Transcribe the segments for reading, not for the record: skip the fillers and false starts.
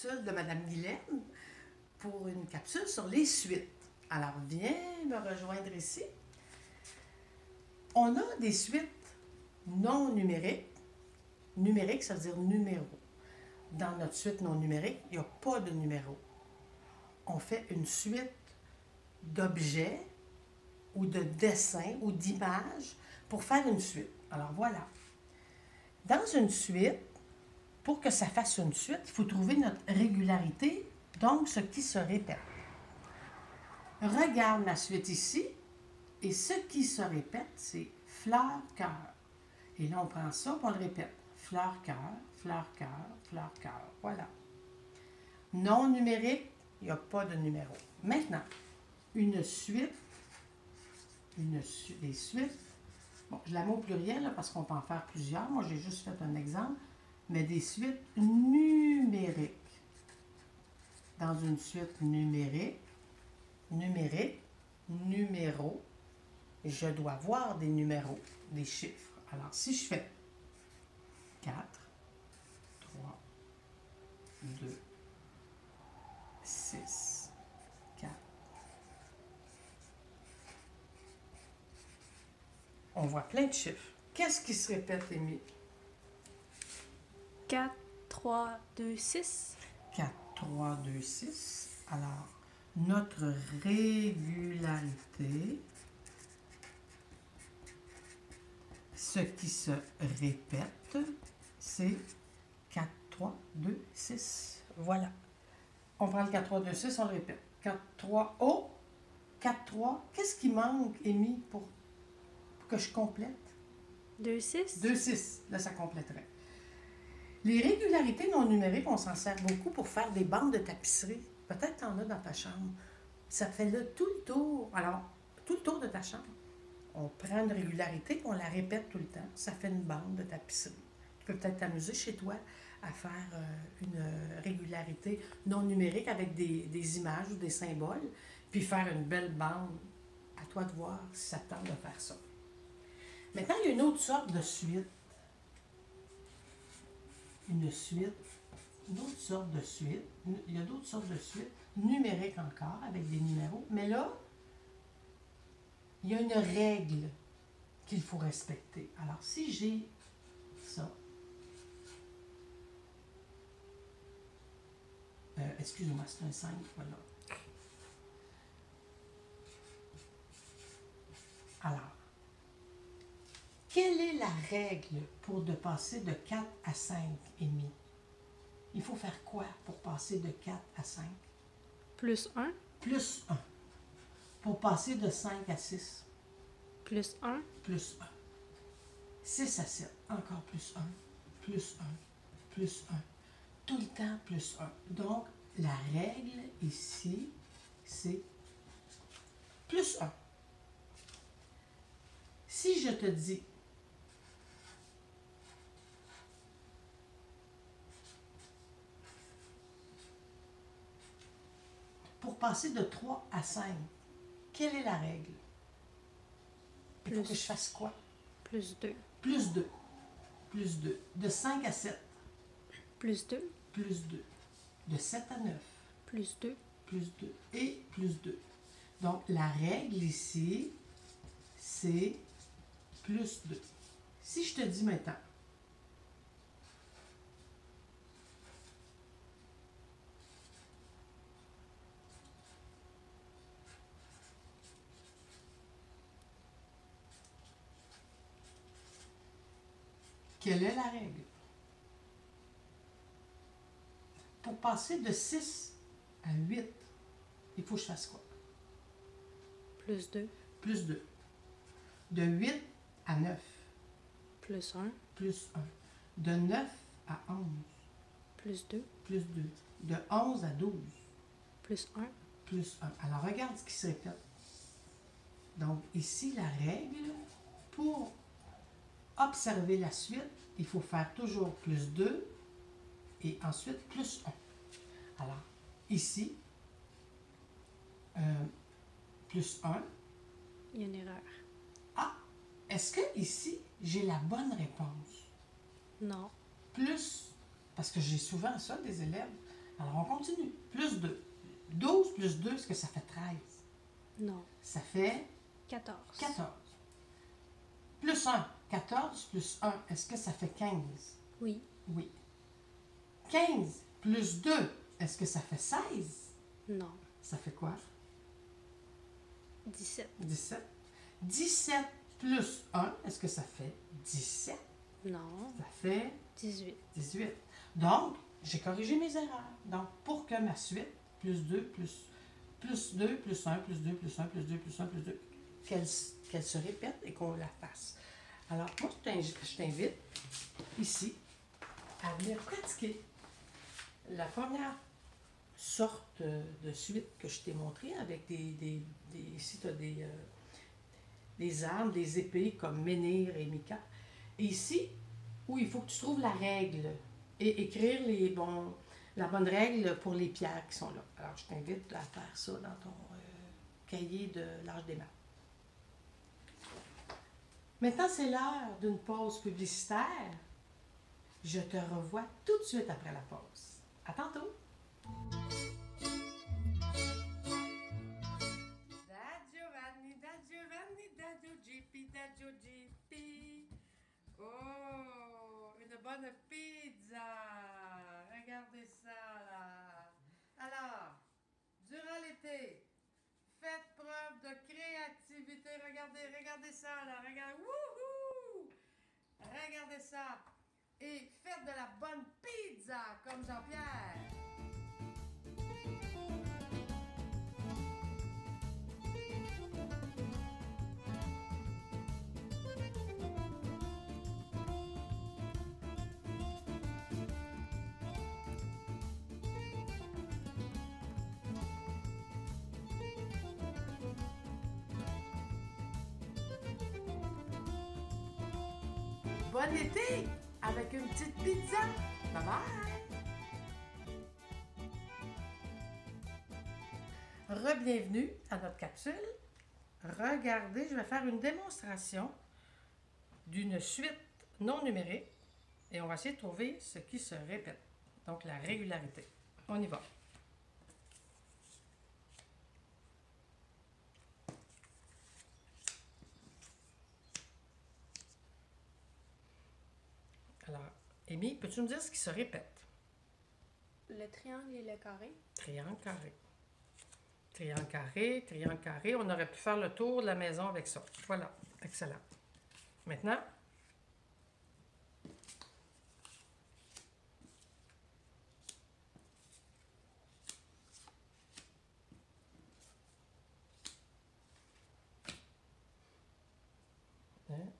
capsule de Mme Guylaine pour une capsule sur les suites. Alors, viens me rejoindre ici. On a des suites non numériques. Numérique, ça veut dire numéro. Dans notre suite non numérique, il n'y a pas de numéro. On fait une suite d'objets ou de dessins ou d'images pour faire une suite. Alors voilà. Dans une suite, pour que ça fasse une suite, il faut trouver notre régularité, donc ce qui se répète. Regarde ma suite ici, et ce qui se répète, c'est fleur, cœur. Et là, on prend ça, et on le répète. Fleur, cœur, fleur, cœur, fleur, cœur. Voilà. Non numérique, il n'y a pas de numéro. Maintenant, une suite, des suites. Bon, je la mets au pluriel là, parce qu'on peut en faire plusieurs. Moi, j'ai juste fait un exemple. Mais des suites numériques. Dans une suite numérique, numéro, je dois voir des numéros, des chiffres. Alors, si je fais 4, 3, 2, 6, 4. On voit plein de chiffres. Qu'est-ce qui se répète, Amy? 4, 3, 2, 6. 4, 3, 2, 6. Alors, notre régularité, ce qui se répète, c'est 4, 3, 2, 6. Voilà. On prend le 4, 3, 2, 6, on le répète. 4, 3, oh! 4, 3. Qu'est-ce qui manque, Amy, pour que je complète? 2, 6. 2, 6. Là, ça compléterait. Les régularités non numériques, on s'en sert beaucoup pour faire des bandes de tapisserie. Peut-être que tu en as dans ta chambre. Ça fait là tout le tour. Alors, tout le tour de ta chambre. On prend une régularité et on la répète tout le temps. Ça fait une bande de tapisserie. Tu peux peut-être t'amuser chez toi à faire une régularité non numérique avec des images ou des symboles, puis faire une belle bande. À toi de voir si ça te tente de faire ça. Maintenant, il y a une autre sorte de suite. Une autre sorte de suite. Il y a d'autres sortes de suites, numériques encore, avec des numéros. Mais là, il y a une règle qu'il faut respecter. Alors, si j'ai ça, excusez-moi, c'est un 5, voilà. Alors, quelle est la règle pour de passer de 4 à 5, Amy? Il faut faire quoi pour passer de 4 à 5? Plus 1. Plus 1. Pour passer de 5 à 6? Plus 1. Plus 1. 6 à 7, encore plus 1, plus 1, plus 1. Tout le temps plus 1. Donc, la règle ici, c'est plus 1. Si je te dis pour passer de 3 à 5, quelle est la règle? Il faut que je fasse quoi? Plus 2. Plus 2. Plus 2. De 5 à 7. Plus 2. Plus 2. De 7 à 9. Plus 2. Plus 2. Et plus 2. Donc, la règle ici, c'est plus 2. Si je te dis maintenant, quelle est la règle? Pour passer de 6 à 8, il faut que je fasse quoi? Plus 2. Plus 2. De 8 à 9. Plus 1. Plus 1. De 9 à 11. Plus 2. Plus 2. De 11 à 12. Plus 1. Plus 1. Alors, regarde ce qui se répète. Donc, ici, la règle, pour observer la suite, il faut faire toujours plus 2 et ensuite plus 1. Alors, ici, plus 1. Il y a une erreur. Ah! Est-ce que ici, j'ai la bonne réponse? Non. Plus, parce que j'ai souvent ça des élèves. Alors, on continue. Plus 2. 12 plus 2, est-ce que ça fait 13? Non. Ça fait 14. 14. Plus 1. 14 plus 1, est-ce que ça fait 15? Oui. Oui. 15 plus 2, est-ce que ça fait 16? Non. Ça fait quoi? 17. 17. 17 plus 1, est-ce que ça fait 17? Non. Ça fait 18. 18. Donc, j'ai corrigé mes erreurs. Donc, pour que ma suite, plus 2, plus 2, plus 1, plus 2, plus 1, plus 2, plus 1, plus 2, qu'elle se répète et qu'on la fasse. Alors, moi, je t'invite ici à venir pratiquer la première sorte de suite que je t'ai montrée avec ici, tu as des armes, des épées comme Menhir et Mika. Et ici, où il faut que tu trouves la règle et écrire la bonne règle pour les pierres qui sont là. Alors, je t'invite à faire ça dans ton cahier de l'âge des maths. Maintenant, c'est l'heure d'une pause publicitaire. Je te revois tout de suite après la pause. À tantôt! Daggio Gippi. Oh, une bonne pizza. Regardez ça là. Alors, durant l'été, faites preuve de créativité. Regardez ça là. Wouhou! Regardez ça. Et faites de la bonne pizza comme Jean-Pierre. Bon été avec une petite pizza. Bye bye! Re-bienvenue à notre capsule. Regardez, je vais faire une démonstration d'une suite non numérique et on va essayer de trouver ce qui se répète. Donc la régularité. On y va. Alors, Amy, peux-tu me dire ce qui se répète? Le triangle et le carré. Triangle carré. Triangle carré, triangle carré. On aurait pu faire le tour de la maison avec ça. Voilà, excellent. Maintenant,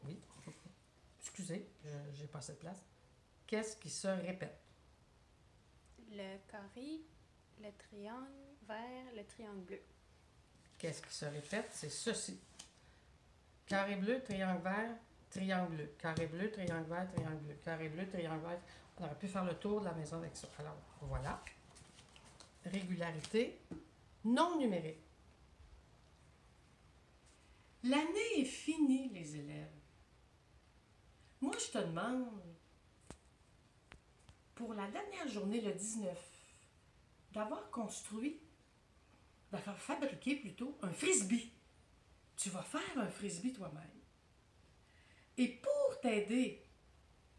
oui, excusez, j'ai pas assez de place. Qu'est-ce qui se répète? Le carré, le triangle vert, le triangle bleu. Qu'est-ce qui se répète? C'est ceci. Carré bleu, triangle vert, triangle bleu. Carré bleu, triangle vert, triangle bleu. Carré bleu, triangle vert. On aurait pu faire le tour de la maison avec ça. Alors, voilà. Régularité non numérique. L'année est finie, les élèves. Moi, je te demande, pour la dernière journée, le 19, d'avoir construit, d'avoir fabriqué plutôt un frisbee. Tu vas faire un frisbee toi-même. Et pour t'aider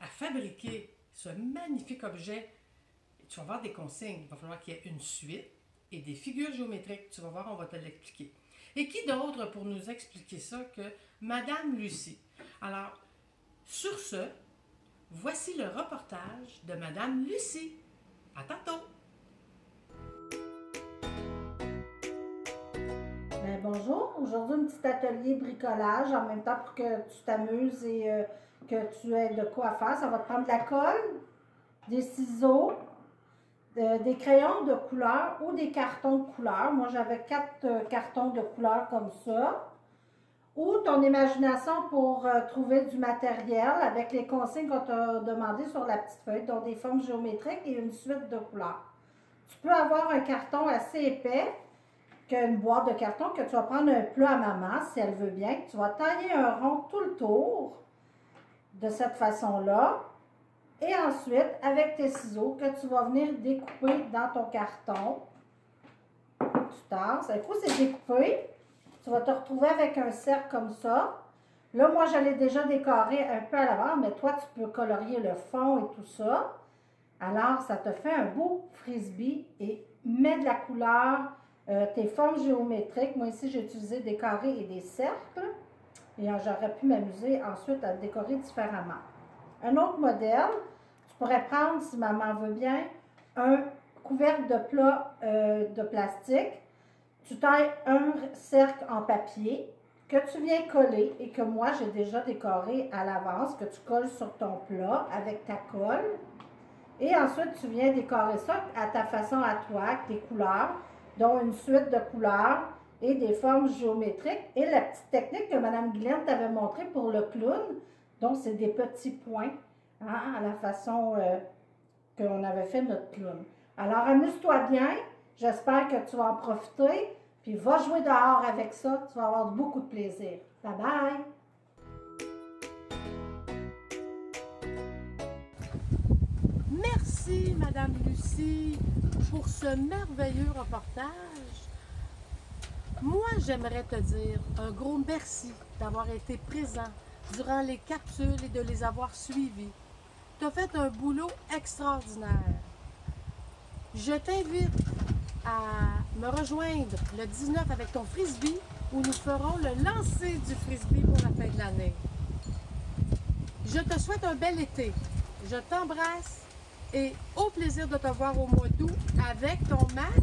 à fabriquer ce magnifique objet, tu vas avoir des consignes. Il va falloir qu'il y ait une suite et des figures géométriques. Tu vas voir, on va te l'expliquer. Et qui d'autre pour nous expliquer ça que Madame Lucie? Alors, sur ce, voici le reportage de Madame Lucie. À tantôt! Ben, bonjour, aujourd'hui un petit atelier bricolage en même temps pour que tu t'amuses et que tu aies de quoi faire. Ça va te prendre de la colle, des ciseaux, des crayons de couleur ou des cartons de couleur. Moi j'avais 4 cartons de couleur comme ça. Ou ton imagination pour trouver du matériel avec les consignes qu'on t'a demandé sur la petite feuille, dont des formes géométriques et une suite de couleurs. Tu peux avoir un carton assez épais qu'une boîte de carton que tu vas prendre un plat à maman, si elle veut bien. Tu vas tailler un rond tout le tour de cette façon-là. Et ensuite, avec tes ciseaux que tu vas venir découper dans ton carton, tu tasses. Un coup, c'est découpé. Tu vas te retrouver avec un cercle comme ça. Là, moi, j'allais déjà décorer un peu à l'avant, mais toi, tu peux colorier le fond et tout ça. Alors, ça te fait un beau frisbee et mets de la couleur, tes formes géométriques. Moi, ici, j'ai utilisé des carrés et des cercles. Et j'aurais pu m'amuser ensuite à le décorer différemment. Un autre modèle, tu pourrais prendre, si maman veut bien, un couvercle de plat de plastique. Tu tailles un cercle en papier que tu viens coller et que moi, j'ai déjà décoré à l'avance, que tu colles sur ton plat avec ta colle. Et ensuite, tu viens décorer ça à ta façon à toi, avec tes couleurs, dont une suite de couleurs et des formes géométriques. Et la petite technique que Mme Guylaine t'avait montrée pour le clown, donc c'est des petits points, hein, à la façon qu'on avait fait notre clown. Alors, amuse-toi bien. J'espère que tu vas en profiter. Puis, va jouer dehors avec ça. Tu vas avoir beaucoup de plaisir. Bye bye! Merci, Madame Lucie, pour ce merveilleux reportage. Moi, j'aimerais te dire un gros merci d'avoir été présent durant les capsules et de les avoir suivies. Tu as fait un boulot extraordinaire. Je t'invite à me rejoindre le 19 avec ton frisbee où nous ferons le lancer du frisbee pour la fin de l'année. Je te souhaite un bel été. Je t'embrasse et au plaisir de te voir au mois d'août avec ton masque